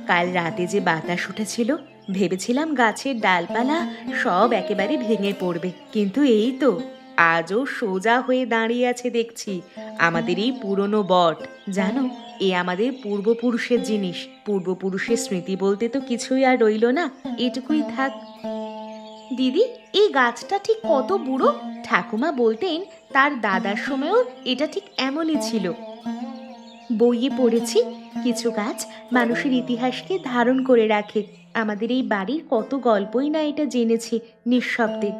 কাল রাতে যে বাতাস উঠেছিল, ভেবেছিলাম গাছের ডালপালা সব একেবারে ভেঙে পড়বে, কিন্তু এই তো আজও সোজা হয়ে দাঁড়িয়ে আছে দেখছি আমাদের এই পুরনো বট। জানো, এ আমাদের পূর্বপুরুষের জিনিস। পূর্বপুরুষের স্মৃতি বলতে তো কিছুই আর রইলো না, এটুকুই থাক। দিদি, এই গাছটা ঠিক কত বুড়ো? ঠাকুমা বলতেন তার দাদার সময়ও এটা ঠিক এমনই ছিল। বইয়ে পড়েছি, কিছু গাছ মানুষের ইতিহাসকে ধারণ করে রাখে। আমাদের এই বাড়ির কত গল্পই না এটা জেনেছি নিঃশব্দে।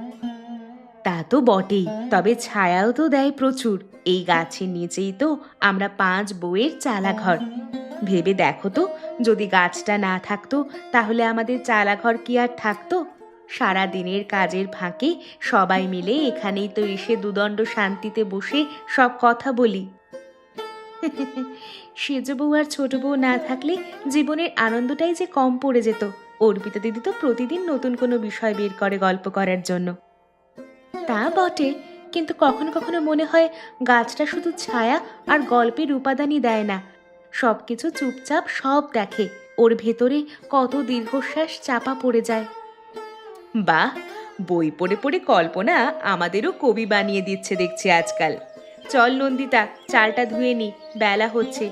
তা তো বটেই, তবে ছায়াও তো দেয় প্রচুর। এই গাছের নিচেই তো আমরা 5 বউয়ের চালাঘর। ভেবে দেখো তো, যদি গাছটা না থাকতো তাহলে আমাদের চালাঘর কি আর থাকতো? সারা দিনের কাজের ফাঁকে সবাই মিলে এখানেই তো এসে দুদণ্ড শান্তিতে বসে সব কথা বলি। সেজ বউ আর ছোট বউ না থাকলে জীবনের আনন্দটাই যে কম পড়ে যেত। অর্পিতা দিদি তো প্রতিদিন নতুন কোনো বিষয় বের করে গল্প করার জন্য। তা বটে, কিন্তু কখনো কখনো মনে হয় গাছটা শুধু ছায়া আর গল্পের উপাদানই দেয় না, সবকিছু চুপচাপ সব দেখে। ওর ভেতরে কত দীর্ঘশ্বাস চাপা পড়ে যায়। বাহ, বই পড়ে পড়ে কল্পনা আমাদেরও কবি বানিয়ে দিচ্ছে দেখছি আজকাল। চল নন্দিতা, চালটা ধুয়ে নি, বেলা হচ্ছে।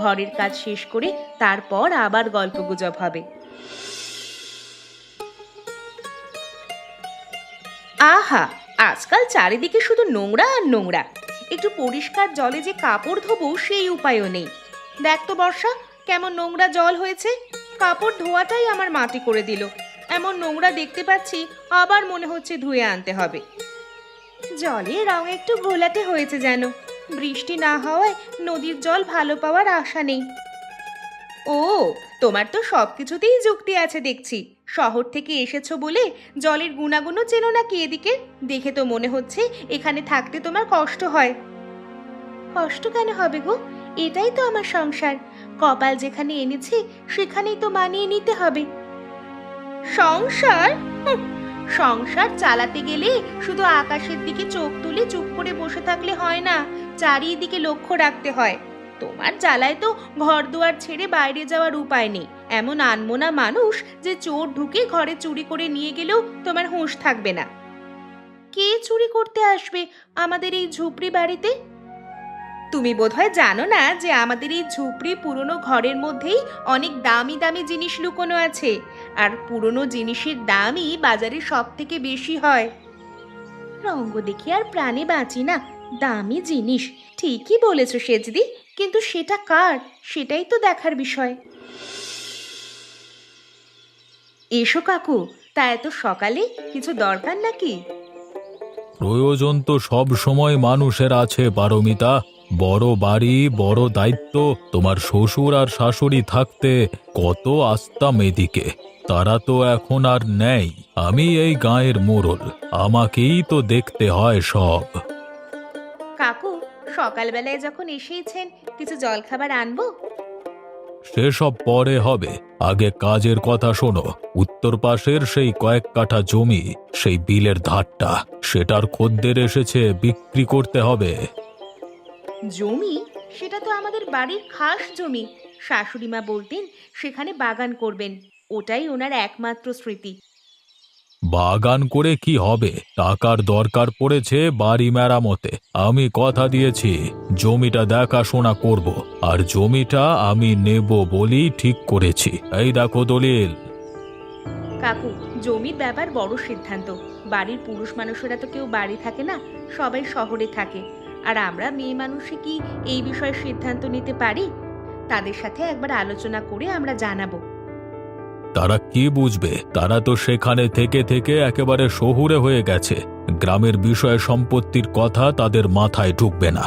ঘরের কাজ শেষ করে তারপর আবার গল্পগুজব হবে। আহা, আজকাল চারিদিকে শুধু নোংরা আর নোংরা। একটু পরিষ্কার জলে যে কাপড় ধোবো সেই উপায়ও নেই। দেখ তো বর্ষা, কেমন নোংরা জল হয়েছে। কাপড় ধোয়াটাই আমার মাটি করে দিল। এমন নোংরা দেখতে পাচ্ছি, আবার মনে হচ্ছে ধুয়ে আনতে হবে। জলের রং একটু ঘোলাটে হয়েছে যেন। বৃষ্টি না হওয়ায় নদীর জল ভালো পাওয়ার আশা নেই। ও, তোমার তো সবকিছুতেই যুক্তি আছে দেখছি। শহর থেকে এসেছো বলে জলের গুণাগুণও চেনো নাকি এদিকে? দেখে তো মনে হচ্ছে এখানে থাকতে তোমার কষ্ট হয়। কষ্ট কেন হবে গো? এটাই তো আমার সংসার। কপাল যেখানে এনেছে সেখানেই তো মানিয়ে নিতে হবে। সংসার? সংসার চালাতে গেলে শুধু আকাশের দিকে চোখ তুলে চুপ করে বসে থাকলে হয় না, চারিদিকে লক্ষ্য রাখতে হয়। তোমার জ্বালায় তো ঘর দুয়ার ছেড়ে বাইরে যাওয়ার উপায় নেই। এমন আনমনা মানুষ যে চোর ঢুকে ঘরে চুরি করে নিয়ে গেলেও তোমার হুঁশ থাকবে না। কে চুরি করতে আসবে আমাদের এই ঝুপড়ি বাড়িতে? তুমি বোধহয় জানো না যে আমাদের এই ঝুপড়ি পুরনো ঘরের মধ্যেই অনেক দামি দামি জিনিস লুকোনো আছে, আর পুরনো জিনিসের দামই বাজারে সব থেকে বেশি হয়। রঙ্গ দেখি আর প্রাণে বাঁচি না। দামি জিনিস, ঠিকই বলেছ সেজদি, কিন্তু সেটা কার, সেটাই তো দেখার বিষয়। এসো কাকু, তা এত সকালে কিছু দরকার নাকি? প্রয়োজন তো সব সময় মানুষের আছে পারমিতা। বড় বাড়ি, বড় দায়িত্ব। তোমার শ্বশুর আর শাশুড়ি থাকতে কত আসতাম এদিকে, তারা তো এখন আর নেই। আমি এই গাঁয়ের মোড়ল, আমাকেই তো দেখতে হয় সব। কাকু, সকালবেলায় যখন এসেইছেন, কিছু জলখাবার আনবো? সেসব পরে হবে, আগে কাজের কথা শোনো। উত্তর পাশের সেই কয়েক কাঠা জমি, সেই বিলের ধারটা, সেটার খদ্দের এসেছে, বিক্রি করতে হবে। জমি? সেটা তো আমাদের বাড়ির খাস জমি। শাশুড়ি মা বলতেন সেখানে বাগান করবেন, ওটাই ওনার একমাত্র স্মৃতি। বাগান করে কি হবে? টাকার দরকার পড়েছে বাড়ি মেরামতে। আমি কথা দিয়েছি জমিটা দেখাশোনা করব, আর জমিটা আমি নেব বলেই ঠিক করেছি। এই দেখো দলিল। কাকু, জমির ব্যাপার বড় সিদ্ধান্ত। বাড়ির পুরুষ মানুষেরা তো কেউ বাড়ি থাকে না, সবাই শহরে থাকে। আর আমরা মেয়ে মানুষে কি এই বিষয়ে সিদ্ধান্ত নিতে পারি? তাদের সাথে একবার আলোচনা করে আমরা জানাবো। তারা কি বুঝবে? তারা তো সেখানে থেকে থেকে একেবারে শহুরে হয়ে গেছে। গ্রামের বিষয় সম্পত্তির কথা তাদের মাথায় ঢুকবে না।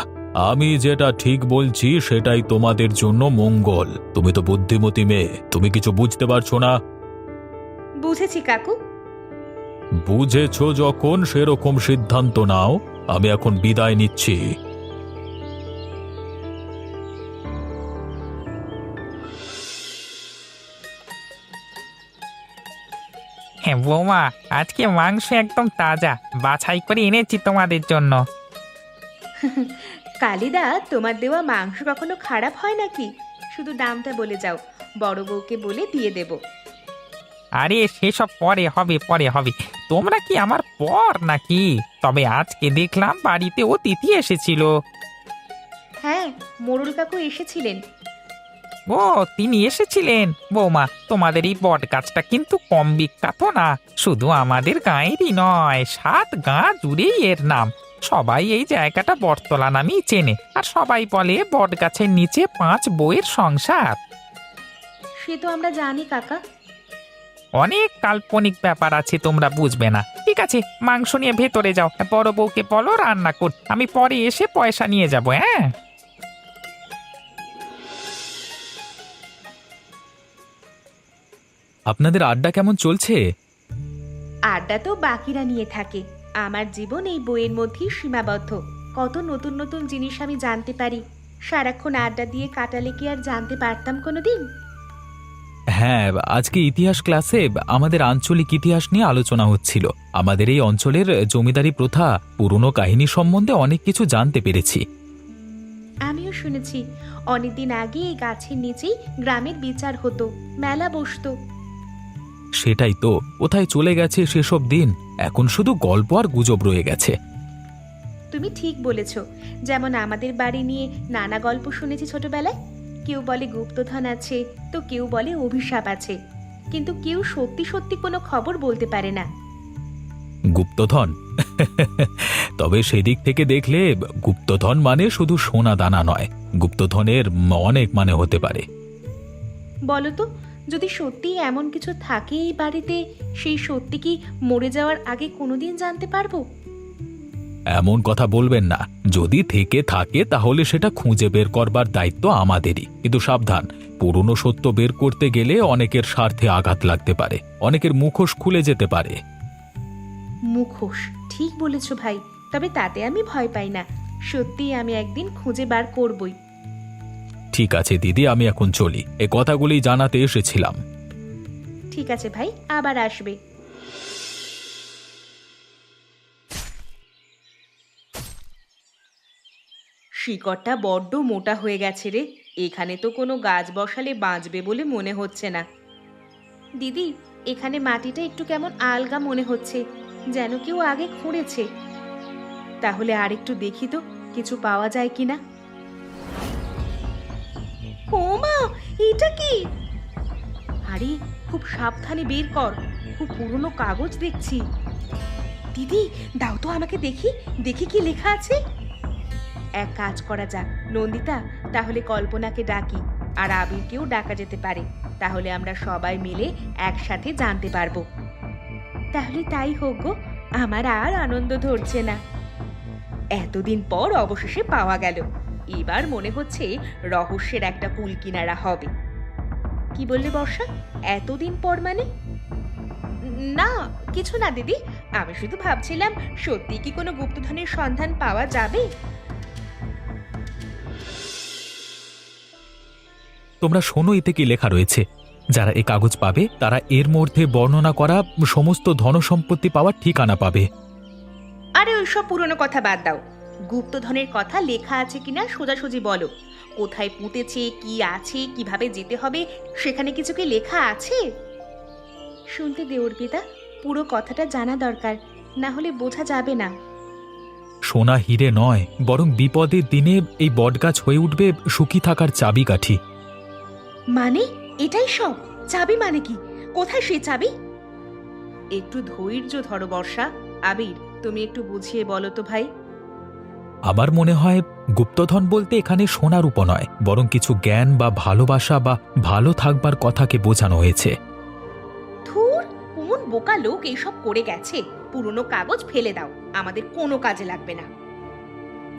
আমি যেটা ঠিক বলছি সেটাই তোমাদের জন্য মঙ্গল। তুমি তো বুদ্ধিমতী মেয়ে, তুমি কিছু বুঝতে পারছো না? বুঝেছি কাকু। বুঝেছো যখন, সেরকম সিদ্ধান্ত নাও। আমি এখন বিদায় নিচ্ছি। হ্যাঁ বৌমা, আজকে মাংস একদম তাজা, বাছাই করে এনেছি তোমাদের জন্য। কালিদা, তোমার দেওয়া মাংস কখনো খারাপ হয় নাকি? শুধু দামটা বলে যাও, বড় বউকে বলে দিয়ে দেব। আরে সেসব পরে হবে, পরে হবে। তোমরা কি আমার পর নাকি? তবে আজকে দেখলাম বাড়িতে অতিথি এসেছিল। হ্যাঁ, মোড়ল কাকু এসেছিলেন। ও, তিনি এসেছিলেন। বৌমা, তোমাদের এই বট গাছটা কিন্তু কম বিখ্যাত না। শুধু আমাদের গাঁয়েরই নয়, 7 গাঁ জুড়েই এর নাম। সবাই এই জায়গাটা বটতলা নামেই চেনে, আর সবাই বলে বট গাছের নিচে 5 বউয়ের সংসার। সে তো আমরা জানি কাকা। অনেক কাল্পনিক ব্যাপার আছে, তোমরা বুঝবে না। ঠিক আছে, মাংস নিয়ে ভেতরে যাও, বড় বউকে বলো রান্না কর। আমি পরে এসে পয়সা নিয়ে যাব। হ্যাঁ, আপনাদের আড্ডা কেমন চলছে? আড্ডা তো বাকিরা নিয়ে থাকে। আমার জীবন এই বইয়ের মধ্যেই সীমাবদ্ধ। কত নতুন নতুন জিনিস আমি জানতে পারি। সারাক্ষণ আড্ডা দিয়ে কাটালে কি আর জানতে পারতাম কোনোদিন? হ্যাঁ, আজকে ইতিহাস ক্লাসে আমাদের আঞ্চলিক ইতিহাস নিয়ে আলোচনা হচ্ছিল। আমাদের এই অঞ্চলের জমিদারি প্রথা, পুরনো কাহিনী সম্বন্ধে অনেক কিছু জানতে পেরেছি। আমিও শুনেছি অনেকদিন আগে এই গাছের নিচেই গ্রামের বিচার হতো, মেলা বসতো। সেটাই তো, কোথায় চলে গেছে সেসব দিন? এখন শুধু গল্প আর গুজব রয়ে গেছে। তুমি ঠিক বলেছ। যেমন আমাদের বাড়ি নিয়ে নানা গল্প শুনেছি ছোটবেলায়। কেউ বলে গুপ্তধন আছে, তো কেউ বলে অভিশাপ আছে, কিন্তু কেউ সত্যি সত্যি কোনো খবর বলতে পারে না। গুপ্তধন? তবে সেদিক থেকে দেখলে গুপ্তধন মানে শুধু সোনা দানা নয়, গুপ্তধনের অনেক মানে হতে পারে। বলো তো, যদি সত্যি এমন কিছু থাকে এই বাড়িতে, সেই সত্যি কি মরে যাওয়ার আগে কোনোদিন জানতে পারবো? এমন কথা বলবেন না। যদি থেকে থাকে তাহলে সেটা খুঁজে বের করবার দায়িত্ব আমাদেরই। কিন্তু সাবধান, পুরনো সত্য বের করতে গেলে অনেকের স্বার্থে আঘাত লাগতে পারে, অনেকের মুখোশ খুলে যেতে পারে। মুখোশ? ঠিক বলেছ ভাই, তবে তাতে আমি ভয় পাই না। সত্যি আমি একদিন খুঁজে বার করবই। ঠিক আছে দিদি, আমি এখন চলি। এ কথাগুলি জানাতে এসেছিলাম। ঠিক আছে ভাই, আবার আসবে। শিকড়টা বড্ড মোটা হয়ে গেছে রে। এখানে তো কোনো গাছ বসালে বাঁচবে বলে মনে হচ্ছে না। দিদি, এখানে মাটিটা একটু কেমন আলগা মনে হচ্ছে, যেন কেউ আগে খুঁড়েছে। তাহলে আরেকটু দেখি তো কিছু পাওয়া যায় কিনা। ও মা, এটা কি? আরে খুব সাবধানে বের কর, খুব পুরনো কাগজ দেখছি। দিদি দাও তো আমাকে দেখি, দেখি কি লেখা আছে। এক কাজ করা যাক নন্দিতা, তাহলে কল্পনাকে ডাকি, আর আবিরকেও ডাকা যেতে পারে। তাহলে আমরা সবাই মিলে একসাথে জানতে পারবো। তাহলে তাই হোক গো, আমার আর আনন্দ ধরছে না। এতদিন পর অবশেষে পাওয়া গেল। এবার মনে হচ্ছে রহস্যের একটা কুল কিনারা হবে। কি বললে বর্ষা? এতদিন পর মানে? না, কিছু না দিদি। আমি শুধু ভাবছিলাম সত্যি কি কোনো গুপ্তধনের সন্ধান পাওয়া যাবে। তোমরা শোনো, এতে কি লেখা রয়েছে। যারা এই কাগজ পাবে তারা এর মধ্যে বর্ণনা করা সমস্ত ধনসম্পত্তি পাওয়ার ঠিকানা পাবে। আরে ওইসব পুরনো কথা বাদ দাও। গুপ্তধনের কথা লেখা আছে কিনা সোজাসুজি বলো। কোথায় পুঁতেছে, কি আছে, কিভাবে যেতে হবে, সেখানে কিছু কি লেখা আছে? শুনতে দে অর্পিতা, পুরো কথাটা জানা দরকার, না হলে বোঝা যাবে না। সোনা হিরে নয়, বরং বিপদের দিনে এই বটগাছ হয়ে উঠবে সুখী থাকার চাবিকাঠি। মানে এটাই সব? চাবি মানে কি? কোথায় সে চাবি? একটু ধৈর্য ধরো বর্ষা। আবির, তুমি একটু বুঝিয়ে বলো তো ভাই। আমার মনে হয় গুপ্তধন বলতে এখানে সোনার উপ নয়, বরং কিছু জ্ঞান বা ভালোবাসা বা ভালো থাকবার কথাকে বোঝানো হয়েছে। ধুর, কোন বোকা লোক এইসব করে গেছে। পুরনো কাগজ ফেলে দাও, আমাদের কোনো কাজে লাগবে না।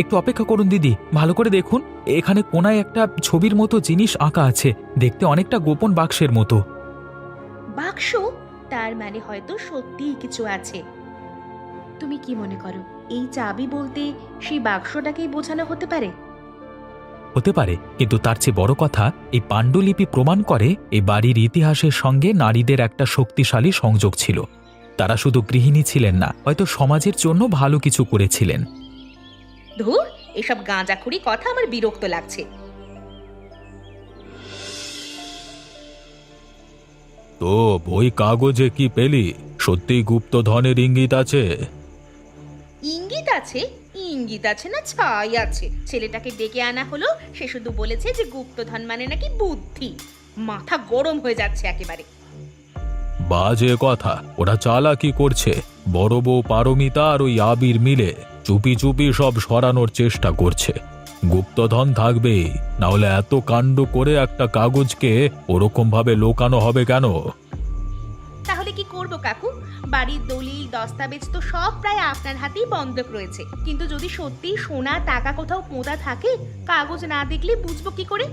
একটু অপেক্ষা করুন দিদি, ভালো করে দেখুন। এখানে কোনায় একটা ছবির মতো জিনিস আঁকা আছে, দেখতে অনেকটা গোপন বাক্সের মতো। বাক্স? তার মানে হয়তো সত্যিই কিছু আছে। তুমি কি মনে করো, এই চাবি বলতে সেই বাক্সটাকেই বোঝানো হতে পারে? হতে পারে, কিন্তু তার চেয়ে বড় কথা, এই পাণ্ডুলিপি প্রমাণ করে এই বাড়ির ইতিহাসের সঙ্গে নারীদের একটা শক্তিশালী সংযোগ ছিল। তারা শুধু গৃহিণী ছিলেন না, হয়তো সমাজের জন্য ভালো কিছু করেছিলেন। ধুর, এসব গাঁজাখুরি কথা আমার বিরক্ত লাগছে। তো ওই কাগজে কি পেলি? সত্যি গুপ্তধনের ইঙ্গিত আছে? ইঙ্গিত আছে? ইঙ্গিত আছে না ছাই আছে? ছেলেটাকে ডেকে আনা হলো, সে শুধু বলেছে যে গুপ্তধন মানে নাকি বুদ্ধি। মাথা গরম হয়ে যাচ্ছে একেবারে। বাজে কথা। ওরা চালাকি করছে। বড় বউ পারমিতা আর ওই আবির মিলে চুপি চুপি সব সরানোর চেষ্টা করছে। গুপ্তধন থাকবেই, না হলে এত কাণ্ড করে একটা কাগজকে ওরকম ভাবে লোকানো হবে কেন? তাহলে কি করব কাকু? বাড়ির দলিল দস্তাবেজ তো সব প্রায় আপনার হাতেই বন্ধক রয়েছে, কিন্তু যদি সত্যি সোনা টাকা কোথাও পোঁতা থাকে, কাগজ না দেখলে বুঝবো কি করে?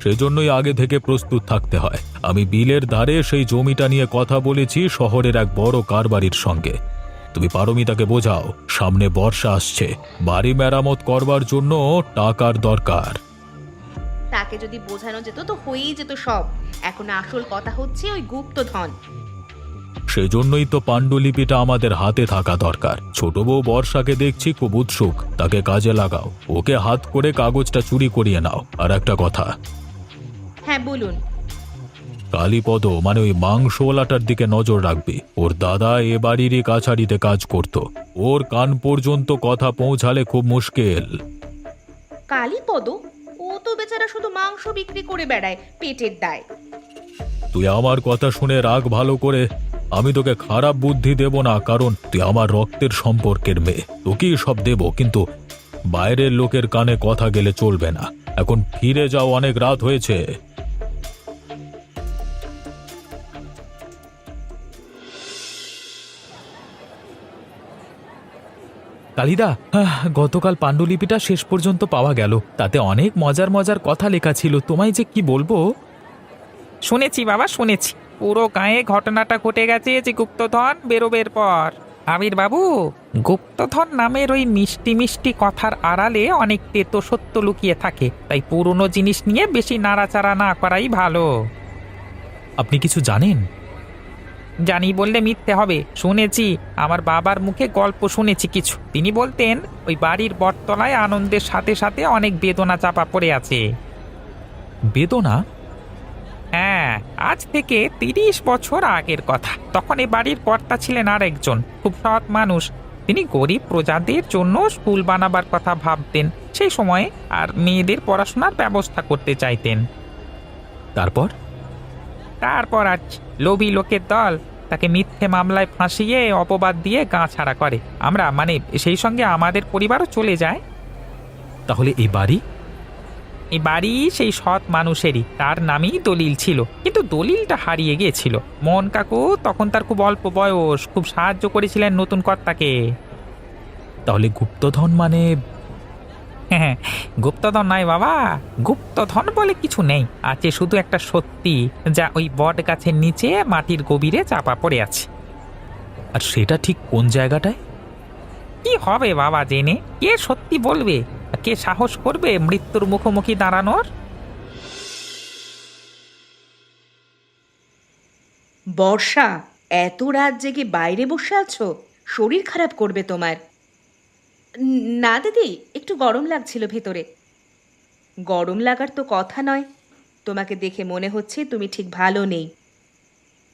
সেজন্যই আগে থেকে প্রস্তুত থাকতে হয়। আমি বিলের ধারে সেই জমিটা নিয়ে কথা বলেছি শহরের এক বড় কারবারির সঙ্গে। তুমি পারমিতাকে বোঝাও, সামনে বর্ষা আসছে, বাড়ি মেরামত করবার জন্য টাকার দরকার। তাকে যদি বোঝানো যেত তো হয়েই যেত সব। এখন আসল কথা হচ্ছে ওই গুপ্তধন। সেজন্যই তো পাণ্ডুলিপিটা আমাদের হাতে থাকা দরকার। ছোট বউ বর্ষাকে দেখছি খুব উৎসুক, তাকে কাজে লাগাও। ওকে হাত করে কাগজটা চুরি করিয়ে নাও। আর একটা কথা, হ্যাঁ বলুন। কালীপদ মানে ওই মাংসওয়ালাটার দিকে নজর রাখবি। ওর দাদা এ বাড়িরই কাছারিতে কাজ করত। ওর কান পর্যন্ত কথা পৌঁছালে খুব মুশকিল। কালীপদ? ও তো বেচারা শুধু মাংস বিক্রি করে বেড়ায়, পেটের দায়। তুই আমার কথা শুনে রাখ ভালো করে। আমি তোকে খারাপ বুদ্ধি দেব না, কারণ তুই আমার রক্তের সম্পর্কের মেয়ে। তোকেই সব দেব, কিন্তু বাইরের লোকের কানে কথা গেলে চলবে না। এখন ফিরে যাও, অনেক রাত হয়েছে। কালিদা, গতকাল পাণ্ডুলিপিটা শেষ পর্যন্ত পাওয়া গেল। তাতে অনেক মজার মজার কথা লেখা ছিল। তোমায় যে কি বলবো। শুনেছি বাবা, শুনেছি। পুরো গায়ে ঘটনাটা ঘটে গেছে যে গুপ্তধন বেরোবের পর। আবির বাবু, গুপ্তধন নামের ওই মিষ্টি মিষ্টি কথার আড়ালে অনেক তেতো সত্য লুকিয়ে থাকে, তাই পুরনো জিনিস নিয়ে বেশি নাড়াচাড়া না করাই ভালো। আপনি কিছু জানেন? জানি বললে মিথ্যে হবে। শুনেছি, আমার বাবার মুখে গল্প শুনেছি কিছু। তিনি বলতেন ওই বাড়ির বটতলায় আনন্দের সাথে সাথে অনেক বেদনা চাপা পড়ে আছে। বেদনা? হ্যাঁ, আজ থেকে 30 বছর আগের কথা। তখন এই বাড়ির কর্তা ছিলেন আর একজন খুব সৎ মানুষ। তিনি গরিব প্রজাদের জন্য স্কুল বানাবার কথা ভাবতেন সেই সময়ে, আর মেয়েদের পড়াশোনার ব্যবস্থা করতে চাইতেন। তারপর? তারপর আর কি, লোভী লোকের দল তাকে মিথ্যে মামলায় ফাঁসিয়ে অপবাদ দিয়ে গা ছাড়া করে। আমরা মানে সেই সঙ্গে আমাদের পরিবারও চলে যায়। তাহলে এই বাড়ি? এই বাড়ি সেই সৎ মানুষেরই, তার নামেই দলিল ছিল, কিন্তু দলিলটা হারিয়ে গিয়েছিল। মোহন কাকু তখন তার খুব অল্প বয়স, খুব সাহায্য করেছিলেন নতুন কর্তাকে। তাহলে গুপ্তধন মানে? হ্যাঁ, গুপ্তধন নয় বাবা, গুপ্তধন বলে কিছু নেই। আছে শুধু একটা সত্যি, যা ওই বট গাছের নিচে মাটির গভীরে চাপা পড়ে আছে। আর সেটা ঠিক কোন জায়গাটায়? কি হবে বাবা জেনে? কে সত্যি বলবে? কে সাহস করবে মৃত্যুর মুখোমুখি দাঁড়ানোর? বর্ষা, এত রাত জেগে বাইরে বসে আছো? শরীর খারাপ করবে তোমার। না দিদি, একটু গরম লাগছিল ভেতরে। গরম লাগার তো কথা নয়। তোমাকে দেখে মনে হচ্ছে তুমি ঠিক ভালো নেই।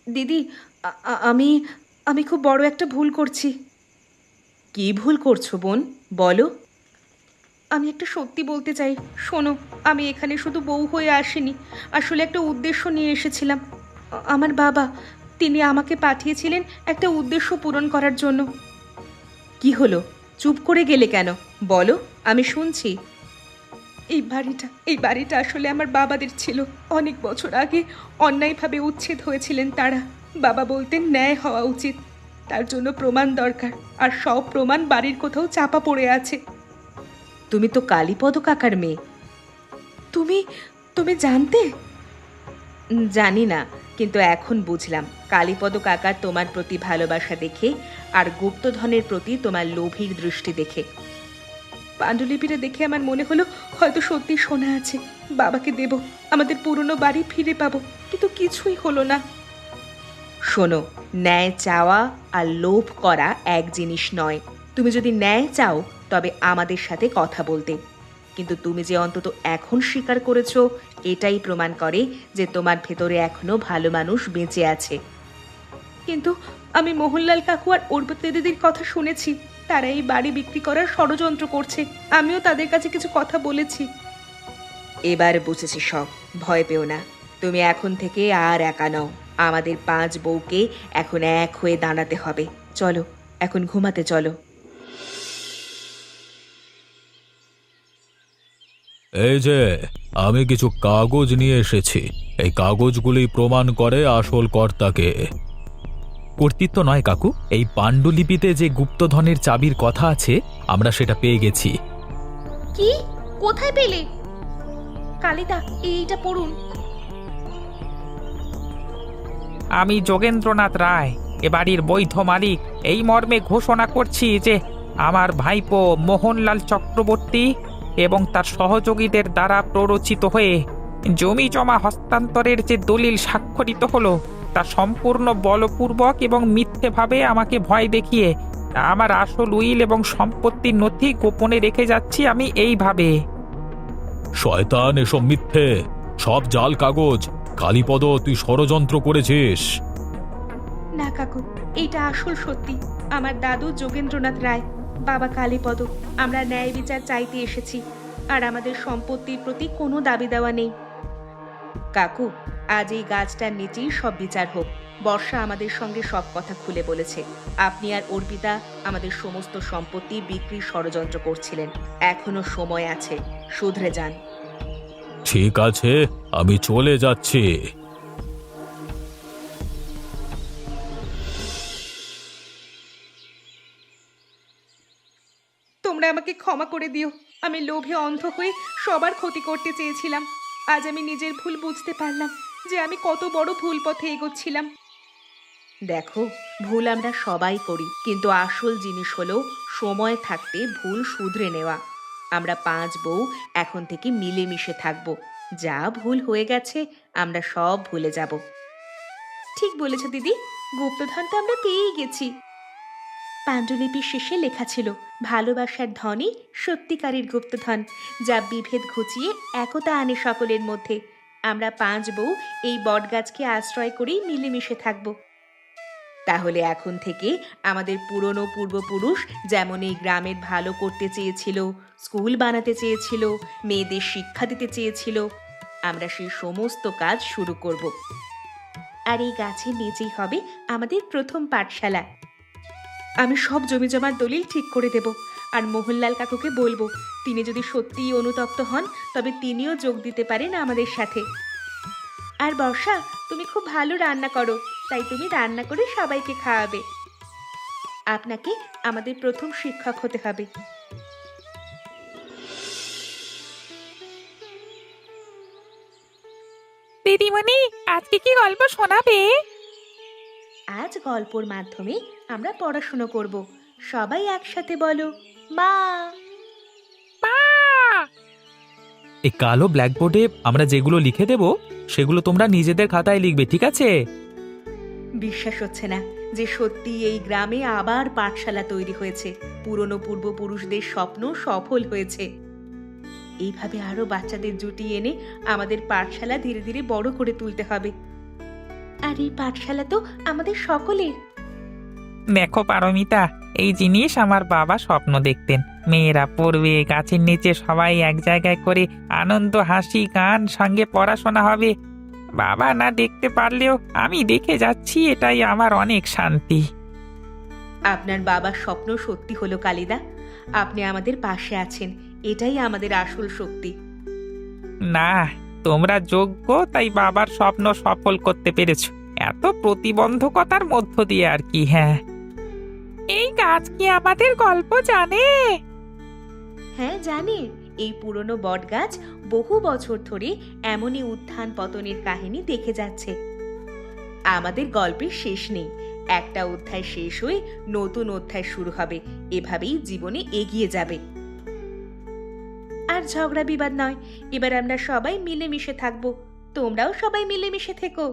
দিদি, আমি আমি খুব বড় একটা ভুল করছি। কি ভুল করছো বোন, বলো। আমি একটা সত্যি বলতে চাই। শোনো, আমি এখানে শুধু বউ হয়ে আসিনি, আসলে একটা উদ্দেশ্য নিয়ে এসেছিলাম। আমার বাবা, তিনি আমাকে পাঠিয়েছিলেন একটা উদ্দেশ্য পূরণ করার জন্য। কি হলো, চুপ করে গেলে কেন? বলো, আমি শুনছি। এই বাড়িটা আসলে আমার বাবাদের ছিল। অনেক বছর আগে অন্যায়ভাবে উচ্ছেদ হয়েছিলেন তারা। বাবা বলতেন ন্যায় হওয়া উচিত, তার জন্য প্রমাণ দরকার, আর সব প্রমাণ বাড়ির কোথাও চাপা পড়ে আছে। তুমি তো কালীপদ কাকার মেয়ে। তুমি তুমি জানতে? জানি না, কিন্তু এখন বুঝলাম। কালীপদ কাকার তোমার প্রতি ভালোবাসা দেখে, আর গুপ্তধনের প্রতি তোমার লোভীর দৃষ্টি দেখে। পাণ্ডুলিপিটা দেখে আমার মনে হলো হয়তো সত্যি সোনা আছে, বাবাকে দেব, আমাদের পুরনো বাড়ি ফিরে পাবো, কিন্তু কিছুই হলো না। শোনো, ন্যায় চাওয়া আর লোভ করা এক জিনিস নয়। তুমি যদি ন্যায় চাও তবে আমাদের সাথে কথা বলতে, কিন্তু তুমি যে অন্তত এখন স্বীকার করেছো, এটাই প্রমাণ করে যে তোমার ভেতরে এখনো ভালো মানুষ বেঁচে আছে। কিন্তু আমি মোহনলাল কাকু আর অর্পিতা দিদির কথা শুনেছি, তারা এই বাড়ি বিক্রি করার ষড়যন্ত্র করছে। আমিও তাদের কাছে কিছু কথা বলেছি। এবার বুঝেছি সব, ভয় পেও না। তুমি এখন থেকে আর একা নও। আমাদের 5 বউকে এখন এক হয়ে দাঁড়াতে হবে। চলো, এখন ঘুমাতে চলো। এই যে, আমি কিছু কাগজ নিয়ে এসেছি। এই কাগজগুলি প্রমাণ করে আসল কর্তাকে। কর্তৃত্ব নয় কাকু, এই পাণ্ডুলিপিতে যে গুপ্তধনের চাবির কথা আছে আমরা সেটা পেয়ে গেছি। কি? কোথায় পেলে? কালিদা, এইটা পড়ুন। আমি যোগেন্দ্রনাথ রায়, এ বাড়ির বৈধ মালিক, এই মর্মে ঘোষণা করছি যে আমার ভাইপো মোহনলাল চক্রবর্তী এবং তার সহযোগীদের দ্বারা প্ররোচিত হয়ে জমি জমা হস্তান্তরের যে দলিল স্বাক্ষরিত হলো তা সম্পূর্ণ বলপূর্বক এবং মিথ্যেভাবে আমাকে ভয় দেখিয়ে আমার আসল উইল এবং সম্পত্তির নথি গোপনে রেখে যাচ্ছি আমি এইভাবে। শয়তান, এসব মিথ্যে, সব জাল কাগজ। কালীপদ, তুই ষড়যন্ত্র করেছিস। না কাকু, এইটা আসল সত্যি। আমার দাদু যোগেন্দ্রনাথ রায়, বাবা কালীপদ, আমরা ন্যায় বিচার চাইতে এসেছি। আর আমাদের সম্পত্তির প্রতি কোনো দাবি দেওয়া নেই। কাকু, আজ এই গাছটার নিচেই সব বিচার হোক। বর্ষা আমাদের সঙ্গে সব কথা খুলে বলেছে। আপনি আর অর্পিতা আমাদের সমস্ত সম্পত্তি বিক্রির ষড়যন্ত্র করছিলেন। এখনো সময় আছে, শুধরে যান। ঠিক আছে, আমি চলে যাচ্ছি। তোমরা আমাকে ক্ষমা করে দিও। আমি লোভে অন্ধ হয়ে সবার ক্ষতি করতে চেয়েছিলাম। আজ আমি নিজের ভুল বুঝতে পারলাম যে আমি কত বড় ভুল পথে এগোচ্ছিলাম। দেখো, ভুল আমরা সবাই করি, কিন্তু আসল জিনিস হলো সময় থাকতে ভুল শুধরে নেওয়া। আমরা 5 বউ এখন থেকে মিলেমিশে থাকবো। যা ভুল হয়ে গেছে আমরা সব ভুলে যাব। ঠিক বলেছ দিদি, গুপ্তধন তো আমরা পেয়েই গেছি। পাণ্ডুলিপির শেষে লেখা ছিল, ভালোবাসার ধনই সত্যিকারের গুপ্তধন, যা বিভেদ ঘুচিয়ে একতা আনে সকলের মধ্যে। আমরা 5 বউ এই বটগাছকে আশ্রয় করেই মিলেমিশে থাকব। তাহলে এখন থেকে আমাদের পুরনো পূর্বপুরুষ যেমন এই গ্রামের ভালো করতে চেয়েছিল, স্কুল বানাতে চেয়েছিল, মেয়েদের শিক্ষা দিতে চেয়েছিল, আমরা সেই সমস্ত কাজ শুরু করব। আর এই গাছের নিচেই হবে আমাদের প্রথম পাঠশালা। আমি সব জমি জমার দলিল ঠিক করে দেব। আর মোহনলাল কাকুকে বলবো, তিনি যদি সত্যিই অনুতপ্ত হন তবে তিনিও যোগ দিতে পারেন আমাদের সাথে। আর বর্ষা, তুমি খুব ভালো রান্না করো, তাই তুমি রান্না করে সবাইকে খাওয়াবে। আপনাকে আমাদের প্রথম শিক্ষক হতে হবে। দিদিমণি, আজকে কি গল্প শোনাবে? আজ গল্পর মাধ্যমে আমরা পড়াশুনো করব। সবাই একসাথে বলো, মা। মা! এই কালো ব্ল্যাকবোর্ডে আমরা যেগুলো লিখে দেব সেগুলো তোমরা নিজেদের খাতায় লিখবে, ঠিক আছে? বিশ্বাস হচ্ছে না যে সত্যি এই গ্রামে আবার পাঠশালা তৈরি হয়েছে। পুরনো পূর্বপুরুষদের স্বপ্ন সফল হয়েছে। এইভাবে আরো বাচ্চাদের জুটিয়ে এনে আমাদের পাঠশালা ধীরে ধীরে বড় করে তুলতে হবে। আর এই পাঠশালা তো আমাদের সকলের। দেখো পারমিতা, এই জিনিস আমার বাবা স্বপ্ন দেখতেন। মেয়েরা পড়বে, গাছের নিচে সবাই এক জায়গায় করে আনন্দ, হাসি, গান, সঙ্গে পড়াশোনা হবে। বাবা না দেখতে পারলেও আমি দেখে যাচ্ছি, এটাই আমার অনেক শান্তি। আপনার বাবার স্বপ্ন সত্যি হলো কালিদা। আপনি আমাদের পাশে আছেন, এটাই আমাদের আসল শক্তি। না, তোমরা যোগ্য, তাই বাবার স্বপ্ন সফল করতে পেরেছো। এত প্রতিবন্ধকতার মধ্য দিয়ে আর কি। হ্যাঁ, এই গাছ কি আমাদের গল্প জানে? হ্যাঁ জানি। এই পুরনো বটগাছ বহু বছর ধরে এমনই উত্থান পতনের কাহিনী দেখে যাচ্ছে। আমাদের গল্পের শেষ নেই। একটা অধ্যায় শেষ হয়ে নতুন অধ্যায় শুরু হবে। এভাবেই জীবনে এগিয়ে যাবে। আর ঝগড়া বিবাদ নয়, এবার আমরা সবাই মিলেমিশে থাকবো। তোমরাও সবাই মিলেমিশে থেকো।